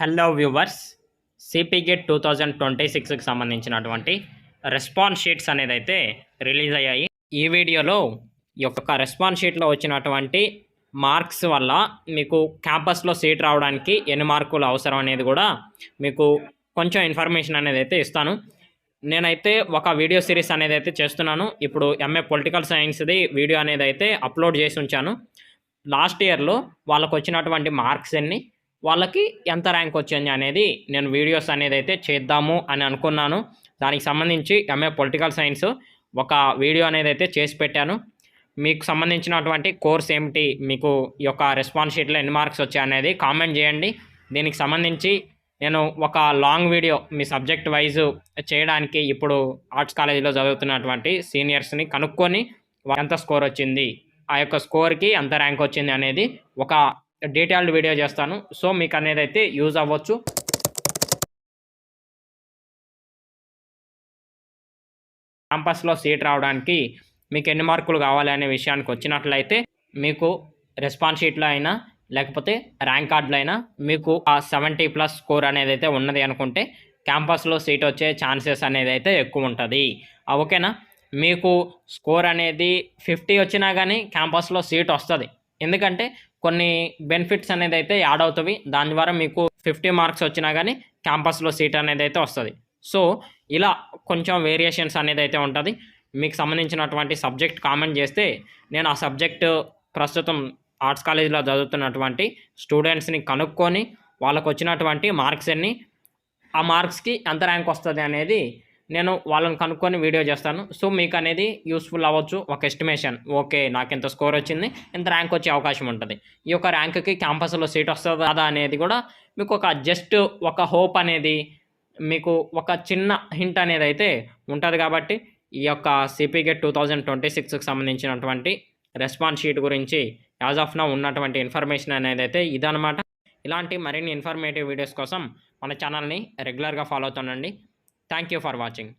Hello viewers, CPGET 2026కి సంబంధించినటువంటి response sheets అనేది అయితే రిలీజ్ అయ్యాయి. ఈ వీడియోలో ఈ యొక్క రెస్పాన్స్ షీట్లో వచ్చినటువంటి మార్క్స్ వల్ల మీకు క్యాంపస్లో సీట్ రావడానికి ఎన్ని మార్కులు అవసరం అనేది కూడా మీకు కొంచెం ఇన్ఫర్మేషన్ అనేది అయితే ఇస్తాను. నేనైతే ఒక వీడియో సిరీస్ అనేది అయితే చేస్తున్నాను. ఇప్పుడు ఎంఏ పొలిటికల్ సైన్స్ది వీడియో అనేది అయితే అప్లోడ్ చేసి ఉంచాను. లాస్ట్ ఇయర్లో వాళ్ళకు వచ్చినటువంటి మార్క్స్ ఎన్ని, వాళ్ళకి ఎంత ర్యాంక్ వచ్చింది అనేది నేను వీడియోస్ అనేది అయితే చేద్దాము అని అనుకున్నాను. దానికి సంబంధించి ఎంఏ పొలిటికల్ సైన్స్ ఒక వీడియో అనేది అయితే చేసి పెట్టాను. మీకు సంబంధించినటువంటి కోర్స్ ఏమిటి, మీకు ఈ యొక్క రెస్పాన్స్ షీట్లో ఎన్ని మార్క్స్ వచ్చాయి అనేది కామెంట్ చేయండి. దీనికి సంబంధించి నేను ఒక లాంగ్ వీడియో మీ సబ్జెక్ట్ వైజ్ చేయడానికి ఇప్పుడు ఆర్ట్స్ కాలేజీలో చదువుతున్నటువంటి సీనియర్స్ని కనుక్కొని ఎంత స్కోర్ వచ్చింది, ఆ యొక్క స్కోర్కి ఎంత ర్యాంక్ వచ్చింది అనేది ఒక డీటెయిల్డ్ వీడియో చేస్తాను. సో మీకు అనేది అయితే యూజ్ అవ్వచ్చు. క్యాంపస్లో సీట్ రావడానికి మీకు ఎన్ని మార్కులు కావాలి అనే విషయానికి వచ్చినట్లయితే, మీకు రెస్పాన్స్ షీట్లో అయినా లేకపోతే ర్యాంక్ కార్డులో అయినా మీకు ఆ 70+ స్కోర్ అనేది అయితే ఉన్నది అనుకుంటే క్యాంపస్లో సీట్ వచ్చే ఛాన్సెస్ అనేది అయితే ఎక్కువ ఉంటుంది. ఓకేనా? మీకు స్కోర్ అనేది 50 వచ్చినా కానీ క్యాంపస్లో సీట్ వస్తుంది. ఎందుకంటే కొన్ని బెనిఫిట్స్ అనేది అయితే యాడ్ అవుతాయి. దాని ద్వారా మీకు 50 మార్క్స్ వచ్చినా కానీ క్యాంపస్లో సీట్ అనేది అయితే వస్తుంది. సో ఇలా కొంచెం వేరియేషన్స్ అనేది అయితే ఉంటుంది. మీకు సంబంధించినటువంటి సబ్జెక్ట్ కామెంట్ చేస్తే నేను ఆ సబ్జెక్టు ప్రస్తుతం ఆర్ట్స్ కాలేజీలో చదువుతున్నటువంటి స్టూడెంట్స్ని కనుక్కొని వాళ్ళకు వచ్చినటువంటి మార్క్స్ ఎన్ని, ఆ మార్క్స్కి ఎంత ర్యాంక్ వస్తుంది అనేది నేను వాళ్ళని కనుక్కొని వీడియో చేస్తాను. సో మీకు అనేది యూస్ఫుల్ అవ్వచ్చు. ఒక ఎస్టిమేషన్, ఓకే నాకు ఎంత స్కోర్ వచ్చింది, ఎంత ర్యాంక్ వచ్చే అవకాశం ఉంటుంది, ఈ యొక్క ర్యాంక్కి క్యాంపస్లో సీట్ వస్తుందా కాదా అనేది కూడా మీకు ఒక జస్ట్ ఒక హోప్ అనేది, మీకు ఒక చిన్న హింట్ అనేది అయితే ఉంటుంది. కాబట్టి ఈ యొక్క సిపిగేట్ 2026కి సంబంధించినటువంటి రెస్పాన్స్ షీట్ గురించి యాజ్ ఆఫ్ నౌ ఉన్నటువంటి ఇన్ఫర్మేషన్ అనేది అయితే ఇదనమాట. ఇలాంటి మరిన్ని ఇన్ఫర్మేటివ్ వీడియోస్ కోసం మన ఛానల్ని రెగ్యులర్గా ఫాలో అవుతానండి. Thank you for watching.